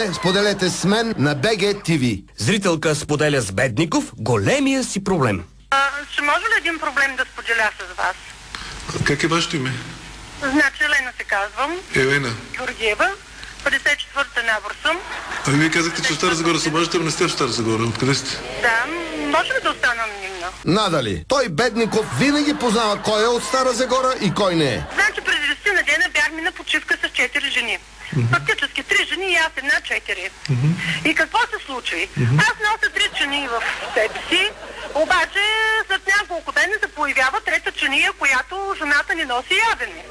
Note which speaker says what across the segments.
Speaker 1: Споделете с мен на BG TV.
Speaker 2: Зрителка споделя с Бедников големия си проблем.
Speaker 3: Ще може ли един проблем да споделя с вас?
Speaker 4: Как е вашето име?
Speaker 3: Значи Елена се казвам.
Speaker 4: Елена.
Speaker 3: Георгиева. 54-та набор съм.
Speaker 4: А вие казахте, че в Стара Загора се обаждате, но не сте в Стара Загора. Откъде сте?
Speaker 3: Да, може ли да остана анонимна?
Speaker 1: Надали. Той Бедников винаги познава кой е от Стара Загора и кой не е.
Speaker 3: Значи през 10 на дена бяхме на почивка с 4 жени. Фактически 3 жени и аз една 4. И какво се случи? Аз нося 3 чини в себе си, обаче след няколко дена се появява трета чиния, която жената ни носи ядене.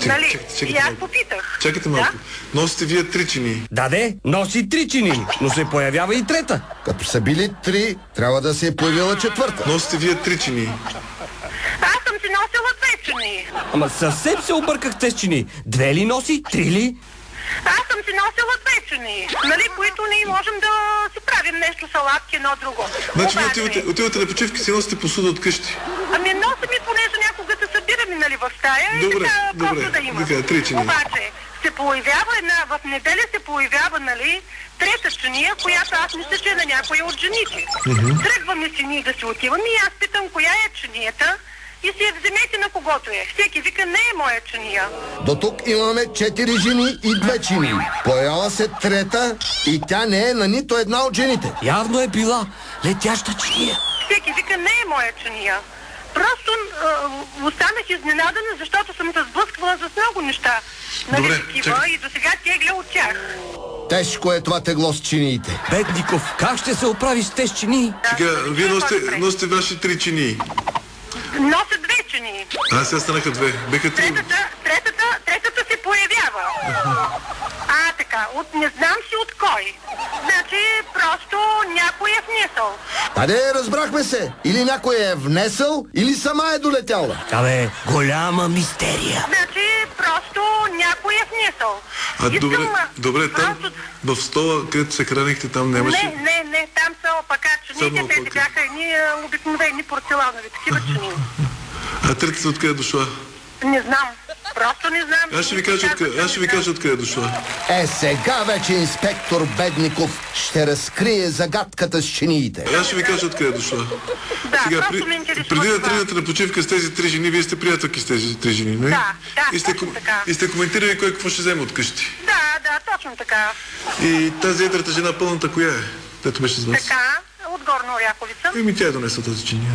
Speaker 3: Нали? И аз попитах.
Speaker 4: Чакайте малко. Да? Носите вие 3 чинии.
Speaker 2: Да, носи 3 чинии, но се появява и трета.
Speaker 1: Като са били 3, трябва да се е появила четвърта.
Speaker 4: Носите вие 3 чинии.
Speaker 3: Аз съм си носила 2 чинии.
Speaker 2: Ама съвсем се объркахте с чинии. 2 ли носи? 3 ли?
Speaker 3: Аз съм си носила 2 чинии, нали, които ние можем да си правим нещо, салатки, едно друго.
Speaker 4: Значи отивате на почивки, си носите посуда от къщи.
Speaker 3: Ами носим и понеже някога се събираме, нали, в стая и така просто да има.
Speaker 4: Добре, 3 чинии.
Speaker 3: Обаче се появява в неделя се появява, нали, трета чиния, която аз мисля, че е на някоя от жените. Тръгваме си ние да си отиваме и аз питам коя е чинията. И си я вземете на когото е. Всеки вика, не е моя чиния.
Speaker 1: До тук имаме 4 жени и 2 чинии. Поява се трета и тя не е на нито една от жените.
Speaker 2: Явно е била летяща чиния.
Speaker 3: Всеки вика, не е моя чиния. Просто останах изненадана, защото съм се сблъсквала с много неща. Нали, такива, и до сега тегля от тях.
Speaker 1: Тежко е това тегло с чиниите.
Speaker 2: Бедников, как ще се оправи с тези чинии?
Speaker 4: Сега, вие носите ваши 3 чинии.
Speaker 3: Нося 2 чинии.
Speaker 4: Сега станаха 2. Беха 3.
Speaker 3: Третата се появява. Така, не знам си от кой. Значи, просто някой е внесъл.
Speaker 1: Разбрахме се. Или някой е внесъл, или сама е долетяла.
Speaker 2: Абе, голяма мистерия.
Speaker 3: Значи, просто някой е внесъл.
Speaker 4: Добре, там в стола, където се хранихте, там нямаше...
Speaker 3: Не, там са опака чините, тези бяха едни обикновени порцеланови, такива чини.
Speaker 4: А третата откъде е дошла?
Speaker 3: Не знам. Просто не знам.
Speaker 4: Аз ще ви кажа откъде е дошла.
Speaker 1: Сега вече инспектор Бедников ще разкрие загадката с чиниите.
Speaker 4: Аз ще ви кажа откъде е дошла.
Speaker 3: Да, сега, просто ме интересува.
Speaker 4: Преди да тръгнете на почивка с тези 3 жени, вие сте приятелки с тези 3 жени, не?
Speaker 3: Да, точно така.
Speaker 4: И сте коментирали кой какво ще вземе от къщи.
Speaker 3: Да, точно така.
Speaker 4: И тази едрата жена, пълната, коя е? Тето беше с вас.
Speaker 3: Така, от Горна Оряховица.
Speaker 4: Тя е донесла тази чиния.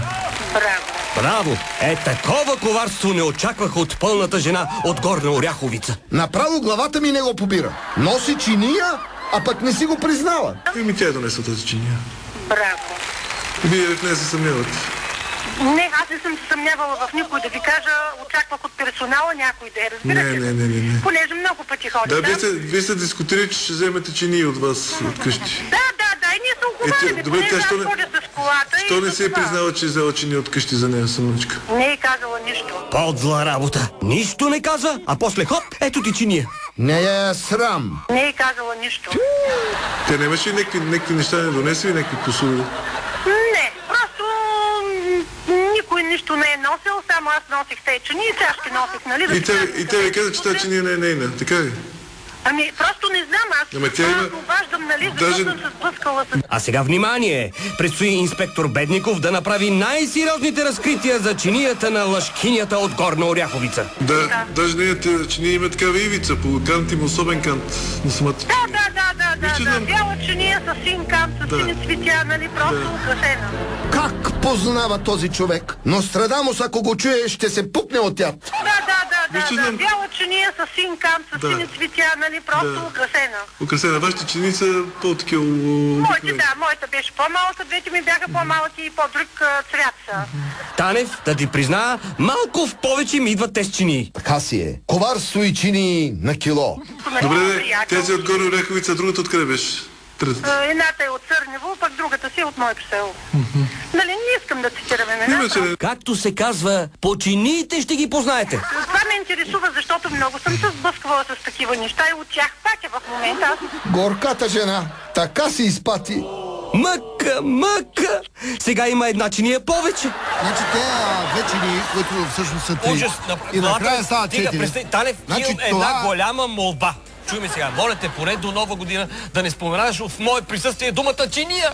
Speaker 2: Браво! Такова коварство не очаквах от пълната жена от Горна Оряховица.
Speaker 1: Направо главата ми не го побира. Носи чиния, а пък не си го признала.
Speaker 4: Тя е донесла тази чиния.
Speaker 3: Браво.
Speaker 4: Вие в нея се съмнявате.
Speaker 3: Не, аз не съм се съмнявала в никой, да ви кажа, очаквах от персонала някой да е, разбирате.
Speaker 4: Не.
Speaker 3: Понеже много пъти ходя.
Speaker 4: Да, вие сте дискутирали, че ще вземете чинии от вас от къщи.
Speaker 3: Да, и ние се оговаряме, понеже аз ходя с колата.
Speaker 4: Що не се е признала, че е взела чинии от къщи за нея самочка?
Speaker 3: Не е казала нищо.
Speaker 2: По-зла работа. Нищо не каза, а после хоп, ето ти чиния.
Speaker 1: Не е срам.
Speaker 3: Не е казала нищо.
Speaker 4: Тя нямаше ли някакви неща, не донесли ли някакви посуди?
Speaker 3: Не, просто никой нищо не е носил, само аз носих тези чинии и сега ще носих, нали?
Speaker 4: И тя ви каза, че тази чиния не е нейна, така ли?
Speaker 3: Ами, просто не знам, аз обаждам, нали, защото съм се сблъскала с...
Speaker 2: А сега внимание! Предстои инспектор Бедников да направи най-сериозните разкрития за чинията на лъжкинята от Горна Оряховица.
Speaker 4: Да, даже нейната чиния има такава ивица, по кант има особен кант на самата.
Speaker 3: Да, бяла чиния с син кант, с сини цветя, нали, просто украсена.
Speaker 1: Как познава този човек? Нострадамус, ако го чуе, ще се пукне от яд.
Speaker 3: Да, бяла чиния с син кант, с сини цветя, нали, просто украсена.
Speaker 4: Украсена. Вашите чини са по-такива...
Speaker 3: Моята беше по-малка, двете ми бяха по-малки и по-друг цвят са.
Speaker 2: Танев, да ти призная, малко в повече ми идват тези чинии.
Speaker 1: Така си е. Коварство и чинии на кило.
Speaker 4: Добре, тези от Горна Оряховица, другата откъде беше?
Speaker 3: Едната е от Сърнево, пък другата си от моето село. Нали, не искам да цитирам имената.
Speaker 2: Както се казва, по чиниите ще ги познаете.
Speaker 3: Това ме интересува, защото много съм се сблъсквала с такива неща и от тях пак е в момента.
Speaker 1: Горката жена, така си изпати.
Speaker 2: Мъка! Сега има една чиния повече.
Speaker 5: Значи те две чинии, които всъщност са 3. И накрая стават 4.
Speaker 2: Танев, имам една голяма молба. чуй ме сега. Моля те, поне до Нова година да не споменаваш в мое присъствие думата чиния.